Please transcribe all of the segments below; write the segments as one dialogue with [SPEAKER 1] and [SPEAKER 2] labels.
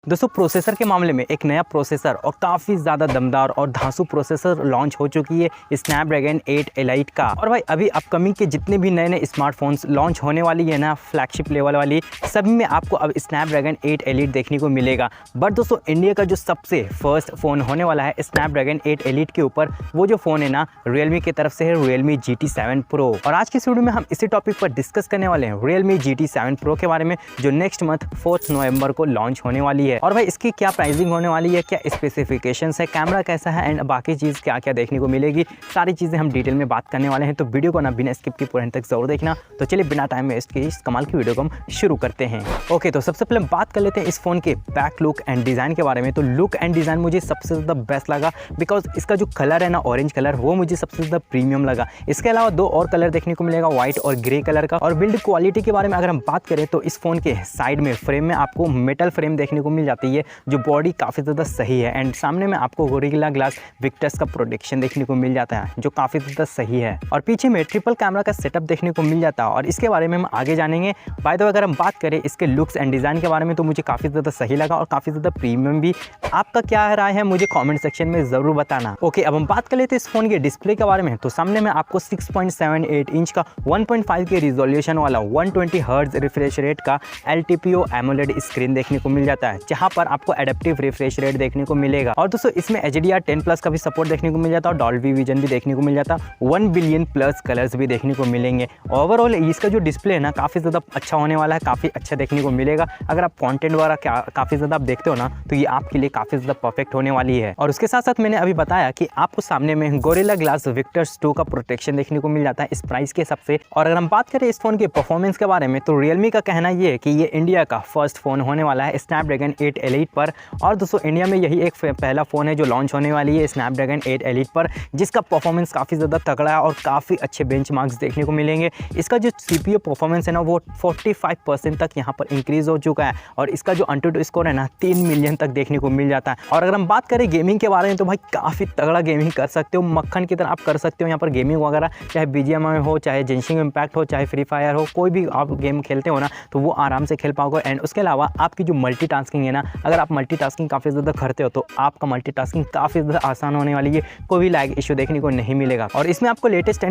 [SPEAKER 1] दोस्तों प्रोसेसर के मामले में एक नया प्रोसेसर और काफ़ी ज़्यादा दमदार और धांसू प्रोसेसर लॉन्च हो चुकी है स्नैपड्रैगन 8 एलाइट का। और भाई अभी अपकमिंग के जितने भी नए नए स्मार्टफोन्स लॉन्च होने वाली है ना, फ्लैगशिप लेवल वाली, सभी में आपको अब स्नैपड्रैगन 8 एलिट देखने को मिलेगा। बट दोस्तों इंडिया का जो सबसे फर्स्ट फ़ोन होने वाला है स्नैपड्रैगन 8 एलिट के ऊपर, वो जो फ़ोन है ना रियलमी की तरफ से है Realme GT 7 Pro। और आज की इस वीडियो में हम इसी टॉपिक पर डिस्कस करने वाले हैं Realme GT 7 Pro के बारे में, जो नेक्स्ट मंथ 4 नवंबर को लॉन्च होने वाली है। और भाई इसकी क्या प्राइसिंग होने वाली है, क्या स्पेसिफिकेशंस है, कैमरा कैसा है एंड बाकी चीज़ क्या क्या देखने को मिलेगी, सारी चीज़ें हम डिटेल में बात करने वाले हैं। तो वीडियो को ना बिना स्किप के पूरे तक जरूर देखना। तो चलिए बिना टाइम वेस्ट किए इस कमाल की वीडियो को हम शुरू करते हैं। ओके, तो सबसे पहले बात कर लेते हैं इस फ़ोन के बैक लुक एंड डिज़ाइन के बारे में। तो लुक एंड डिज़ाइन मुझे सबसे ज़्यादा बेस्ट लगा, बिकॉज इसका जो कलर है ना ऑरेंज कलर, वो मुझे सबसे ज़्यादा प्रीमियम लगा। इसके अलावा दो और कलर देखने को मिलेगा, व्हाइट और ग्रे कलर का। और बिल्ड क्वालिटी के बारे में अगर हम बात करें तो इस फ़ोन के साइड में फ्रेम में आपको मेटल फ्रेम देखने को मिल जाती है, जो बॉडी काफ़ी ज़्यादा सही है। एंड सामने में आपको गोरिल्ला ग्लास विक्टर्स का प्रोटेक्शन देखने को मिल जाता है, जो काफ़ी ज़्यादा सही है। और पीछे में ट्रिपल कैमरा का सेटअप देखने को मिल जाता है, और इसके बारे में हम आगे जानेंगे। बाय द वे अगर हम बात करें इसके लुक्स एंड डिज़ाइन के बारे में, तो मुझे काफ़ी ज़्यादा सही लगा और काफ़ी ज़्यादा प्रीमियम भी। आपका क्या राय है मुझे कमेंट सेक्शन में ज़रूर बताना। ओके, अब हम बात कर लेते हैं इस फ़ोन के डिस्प्ले के बारे में। तो सामने में आपको 6.78 इंच का 1.5 के रिजोल्यूशन वाला 120 हर्ट्ज रिफ्रेश रेट का LTPO AMOLED स्क्रीन देखने को मिल जाता है, जहां पर आपको एडेप्टिव रिफ्रेश रेट देखने को मिलेगा। और दोस्तों इसमें HDR10+ का भी सपोर्ट देखने को मिल जाता है, और डॉल्बी विजन भी देखने को मिल जाता है। 1 बिलियन प्लस कलर्स भी देखने को मिलेंगे। ओवरऑल इसका जो डिस्प्ले है ना काफ़ी ज़्यादा अच्छा होने वाला है, काफ़ी अच्छा देखने को मिलेगा। अगर आप कंटेंट वगैरह काफ़ी ज़्यादा आप देखते हो ना, तो ये आपके लिए काफ़ी ज़्यादा परफेक्ट होने वाली है। और उसके साथ साथ मैंने अभी बताया कि आपको सामने में गोरिल्ला ग्लास विक्टर्स 2 का प्रोटेक्शन देखने को मिल जाता है इस प्राइस के हिसाब से। और अगर हम बात करें इस फोन के परफॉर्मेंस के बारे में, तो रियलमी का कहना ये है कि ये इंडिया का फर्स्ट फोन होने वाला है स्नैपड्रैगन 8 एलिट पर। और दोस्तों इंडिया में यही एक पहला फोन है जो लॉन्च होने वाली है स्नैपड्रैगन 8 एलिट पर, जिसका परफॉर्मेंस काफ़ी ज़्यादा तगड़ा है और काफ़ी अच्छे बेंचमार्क्स देखने को मिलेंगे। इसका जो CPU परफॉर्मेंस है ना, वो 45% तक यहाँ पर इंक्रीज हो चुका है, और इसका जो AnTuTu स्कोर है ना 3 मिलियन तक देखने को मिल जाता है। और अगर हम बात करें गेमिंग के बारे में, तो भाई काफ़ी तगड़ा गेमिंग कर सकते हो, मक्खन की तरह आप कर सकते हो यहाँ पर गेमिंग वगैरह, चाहे BGMI हो, चाहे जेंशिंग इम्पैक्ट हो, चाहे फ्री फायर हो, कोई भी आप गेम खेलते हो ना, तो वो आराम से खेल पाओगे। एंड उसके अलावा आपकी जो मल्टीटास्किंग है ना, अगर आप मल्टीटास्किंग काफ़ी ज़्यादा करते हो तो आपका मल्टीटास्किंग काफ़ी ज़्यादा आसान होने वाली है, कोई भी लैग इशू देखने को नहीं मिलेगा। और इसमें आपको लेटेस्ट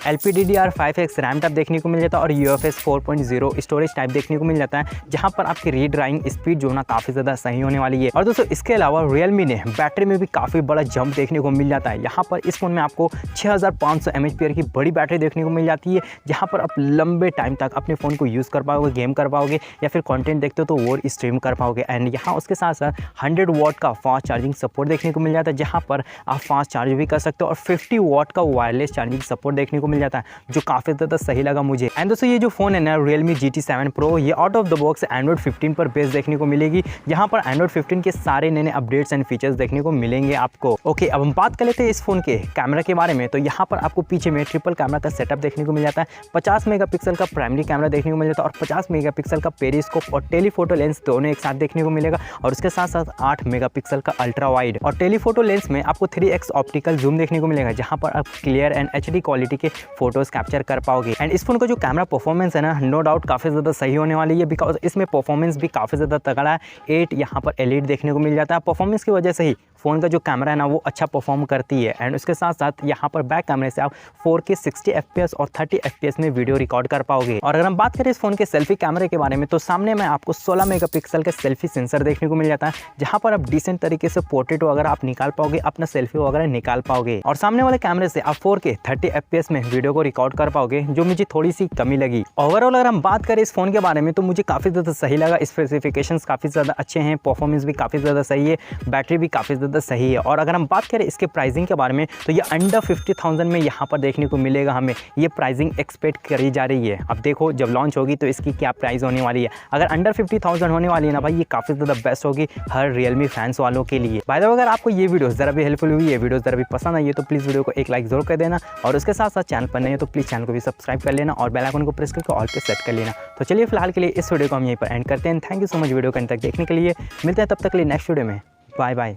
[SPEAKER 1] LPDDR5X रैम टाइप देखने को मिल जाता है, और UFS 4.0 स्टोरेज टाइप देखने को मिल जाता है, जहाँ पर आपकी रीड राइटिंग स्पीड जो ना काफ़ी ज़्यादा सही होने वाली है। और दोस्तों इसके अलावा रियलमी ने बैटरी में भी काफ़ी बड़ा जंप देखने को मिल जाता है। यहाँ पर इस फोन में आपको 6500 mAh की बड़ी बैटरी देखने को मिल जाती है, जहाँ पर आप लंबे टाइम तक अपने फ़ोन को यूज़ कर पाओगे, गेम कर पाओगे, या फिर कंटेंट देखते हो तो वो स्ट्रीम कर पाओगे। एंड यहाँ उसके साथ साथ 100 वाट का फास्ट चार्जिंग सपोर्ट देखने को मिल जाता है, जहाँ पर आप फास्ट चार्ज भी कर सकते हो। और 50 वाट का वायरलेस चार्जिंग सपोर्ट देखने को मिल जाता है, जो काफ़ी ज़्यादा सही लगा मुझे। एंड दोस्तों ये जो फ़ोन है ना Realme GT 7 Pro, ये out of the box Android 15 पर बेस देखने को मिलेगी, जहाँ पर Android 15 के सारे नए नए अपडेट्स एंड फीचर्स देखने को मिलेंगे आपको। ओके, अब हम बात कर लेते हैं इस फोन के कैमरा के बारे में। तो यहाँ पर आपको पीछे में ट्रिपल कैमरा का सेटअप देखने को मिल जाता है, 50 मेगापिक्सल का प्राइमरी कैमरा देखने को मिल जाता है, और 50 मेगापिक्सल का पेरिस्कोप और टेलीफोटो लेंस दोनों एक साथ देखने को मिलेगा। और उसके साथ साथ 8 मेगापिक्सल का अल्ट्रा वाइड और टेलीफोटो लेंस में आपको 3x ऑप्टिकल जूम देखने को मिलेगा, जहाँ पर आप क्लियर एंड HD क्वालिटी के फोटोज कैप्चर कर पाओगे। एंड इस फोन का जो कैमरा परफॉर्मेंस है ना, नो डाउट काफ़ी ज़्यादा सही होने वाली है, बिकॉज इसमें परफॉर्मेंस भी काफ़ी ज़्यादा तगड़ा है। 8 यहाँ पर एलिट देखने को मिल जाता है। परफॉर्मेंस की वजह से ही फ़ोन का जो कैमरा है ना वो अच्छा परफॉर्म करती है। एंड उसके साथ साथ यहाँ पर बैक कैमरे से आप 4K 60 FPS और 30 FPS में वीडियो रिकॉर्ड कर पाओगे। और अगर हम बात करें इस फ़ोन के सेल्फी कैमरे के बारे में, तो सामने में आपको 16 मेगापिक्सल का सेल्फी सेंसर देखने को मिल जाता है, जहाँ पर आप डिसेंट तरीके से पोर्ट्रेट वगैरह आप निकाल पाओगे, अपना सेल्फी वगैरह निकाल पाओगे। और सामने वाले कैमरे से आप 4K 30 FPS में वीडियो को रिकॉर्ड कर पाओगे, जो मुझे थोड़ी सी कमी लगी। ओवरऑल अगर हम बात करें इस फ़ोन के बारे में, तो मुझे काफ़ी ज़्यादा सही लगा। स्पेसिफिकेशंस काफ़ी ज़्यादा अच्छे हैं, परफॉर्मेंस भी काफ़ी ज़्यादा सही है, बैटरी भी काफ़ी ज़्यादा सही है। और अगर हम बात करें इसके प्राइसिंग के बारे में, तो ये अंडर 50,000 में यहाँ पर देखने को मिलेगा। हमें ये प्राइसिंग एक्सपेक्ट करी जा रही है। अब देखो जब लॉन्च होगी तो इसकी क्या प्राइस होने वाली है। अगर अंडर 50,000 होने वाली है ना भाई, ये काफ़ी ज़्यादा बेस्ट होगी हर रियलमी फैंस वालों के लिए। बाय द वे अगर आपको ये वीडियो ज़रा भी हेल्पफुल हुई है, वीडियो ज़रा भी पसंद आई है, तो प्लीज़ वीडियो को एक लाइक जरूर कर देना। और उसके साथ साथ चैनल पर नहीं है तो प्लीज़ चैनल को भी सब्सक्राइब कर लेना, और बेल आइकन को प्रेस करके ऑल पे सेट कर लेना। तो चलिए फिलहाल के लिए इस वीडियो को हम यहीं पर एंड करते हैं। Thank you so much video को अंत तक देखने के लिए। मिलते हैं तब तक के लिए नेक्स्ट वीडियो में। Bye bye.